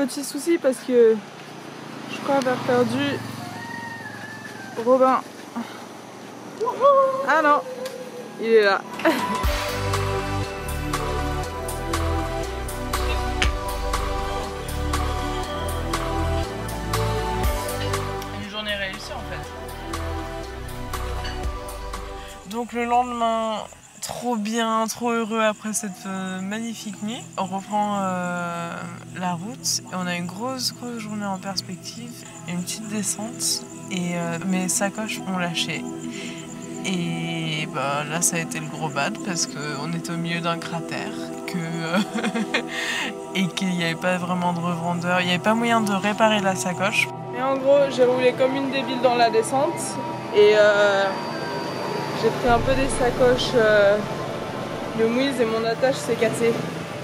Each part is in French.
petit souci parce que je crois avoir perdu Robin. Ah non, il est là. Une journée réussie en fait. Donc le lendemain, trop bien, trop heureux après cette magnifique nuit. On reprend la route et on a une grosse journée en perspective, une petite descente et mes sacoches ont lâché. Et bah, là ça a été le gros bad parce qu'on était au milieu d'un cratère et qu'il n'y avait pas vraiment de revendeur, il n'y avait pas moyen de réparer la sacoche. Et en gros j'ai roulé comme une débile dans la descente et j'ai pris un peu des sacoches de mouise et mon attache s'est cassée.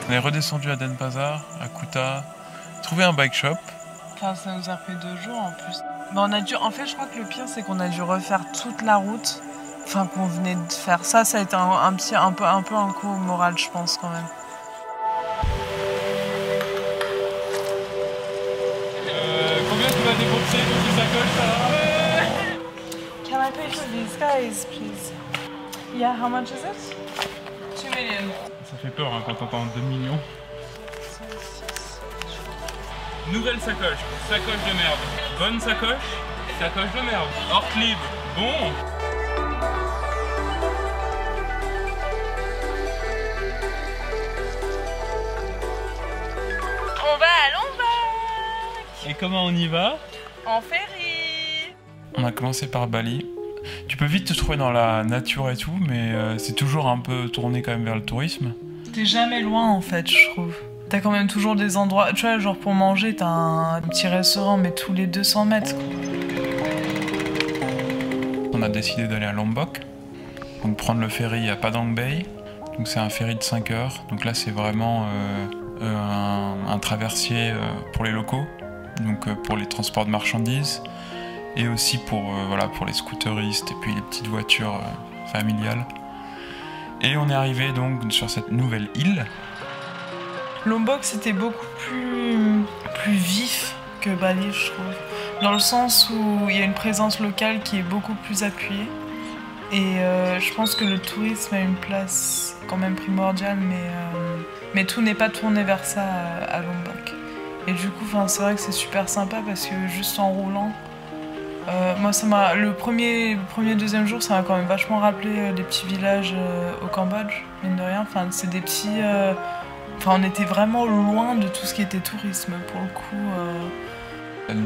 On est redescendu à Denpasar, à Kuta, trouvé un bike shop. Enfin, ça nous a pris 2 jours en plus. Mais on a dû, en fait, je crois que le pire, c'est qu'on a dû refaire toute la route. Enfin, qu'on venait de faire. Ça a été un peu un coup au moral, je pense, quand même. Combien tu vas débourser pour tes sacoches, Sarah? Can I pay for these guys, please? Yeah, how much is it? 2 million. Ça fait peur hein, quand t'entends 2 millions. Nouvelle sacoche, sacoche de merde. Bonne sacoche, sacoche de merde. Hors clip, bon. On va à Lombok. Et comment on y va? En ferry. On a commencé par Bali. Tu peux vite te trouver dans la nature et tout, mais c'est toujours un peu tourné quand même vers le tourisme. T'es jamais loin en fait, je trouve. T'as quand même toujours des endroits, tu vois, genre pour manger, t'as un petit restaurant, mais tous les 200 mètres. On a décidé d'aller à Lombok, donc prendre le ferry à Padang Bay. Donc c'est un ferry de 5 heures, donc là c'est vraiment un traversier pour les locaux, donc pour les transports de marchandises, et aussi pour, voilà, pour les scooteristes et puis les petites voitures familiales. Et on est arrivé donc sur cette nouvelle île. Lombok c'était beaucoup plus vif que Bali, je trouve. Dans le sens où il y a une présence locale qui est beaucoup plus appuyée. Et je pense que le tourisme a une place quand même primordiale, mais tout n'est pas tourné vers ça à Lombok. Et du coup, c'est vrai que c'est super sympa parce que juste en roulant, moi le premier, deuxième jour, ça m'a quand même vachement rappelé les petits villages au Cambodge, mine de rien. Enfin, c'est des petits... on était vraiment loin de tout ce qui était tourisme, pour le coup.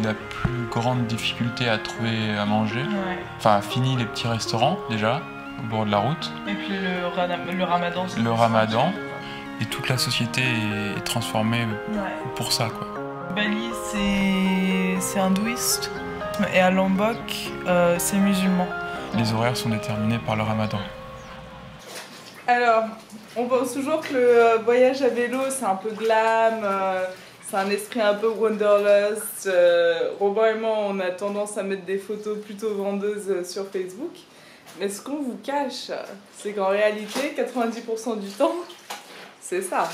La plus grande difficulté à trouver à manger, Ouais. Enfin, fini les petits restaurants déjà, au bord de la route. Et puis le ramadan. Le ramadan. Et toute la société est transformée pour ça, quoi. Bali, c'est hindouiste. Et à Lombok, c'est musulman. Les horaires sont déterminés par le ramadan. Alors, on pense toujours que le voyage à vélo, c'est un peu glam, c'est un esprit un peu wanderlust. Robin et moi, on a tendance à mettre des photos plutôt vendeuses sur Facebook. Mais ce qu'on vous cache, c'est qu'en réalité, 90% du temps, c'est ça.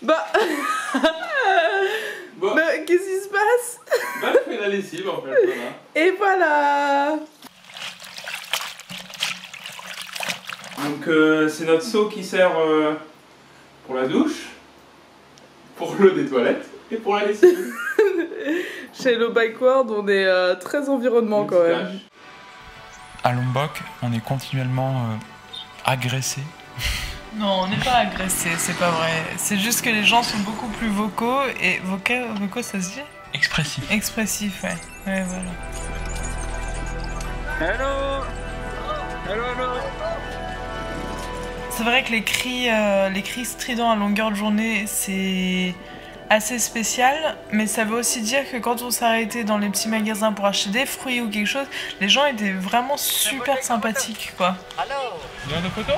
Bah... Bon. Mais qu'est-ce qui se passe? Bah, je fais la lessive en fait, voilà. Et voilà. Donc c'est notre seau qui sert pour la douche, pour l'eau des toilettes et pour la lessive. Chez le Bike World, on est très environnement quand même. À Lombok, on est continuellement agressé. Non, on n'est pas agressé, c'est pas vrai. C'est juste que les gens sont beaucoup plus vocaux et vocaux ça se dit? Expressif. Expressif, ouais. Ouais, voilà. Hello. Hello, hello. C'est vrai que les cris stridents à longueur de journée, c'est assez spécial, mais ça veut aussi dire que quand on s'arrêtait dans les petits magasins pour acheter des fruits ou quelque chose, les gens étaient vraiment super sympathiques, quoi. Il y a des photos?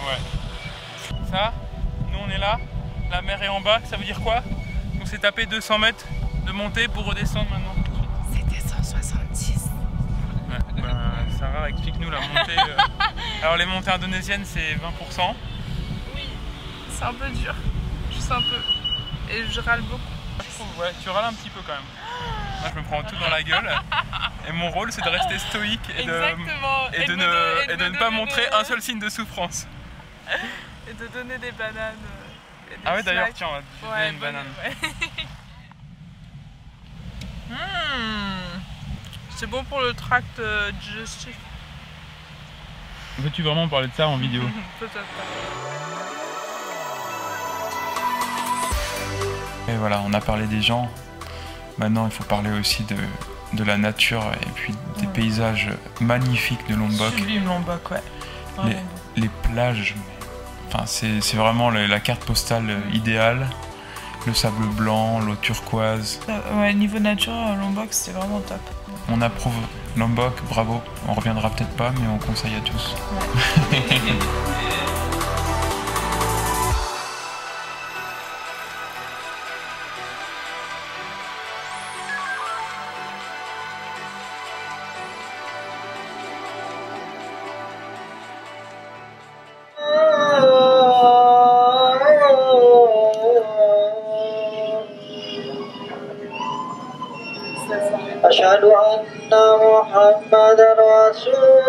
Ouais. Ça, nous on est là, la mer est en bas, ça veut dire quoi? On s'est tapé 200 mètres de montée pour redescendre maintenant. C'était 170. Ouais, Sarah, explique-nous la montée. Alors les montées indonésiennes c'est 20%. Oui, c'est un peu dur, juste un peu. et je râle beaucoup. Je trouve, ouais, tu râles un petit peu quand même. Moi je me prends tout dans la gueule et mon rôle c'est de rester stoïque et de ne pas montrer un seul signe de souffrance. Et de donner des bananes. Ah ouais d'ailleurs tiens, on va te donner une banane. Ouais. C'est bon pour le tract digestif. Veux-tu vraiment parler de ça en vidéo? Peut-être pas. Et voilà, on a parlé des gens. Maintenant, il faut parler aussi de la nature et puis des paysages magnifiques de Lombok. Sublime Lombok, ouais. Les plages, enfin, c'est vraiment la carte postale idéale. Le sable blanc, l'eau turquoise. Ouais, niveau nature, Lombok, c'était vraiment top. On approuve Lombok, bravo. On reviendra peut-être pas, mais on conseille à tous. Ouais. أشهد أن محمدا رسول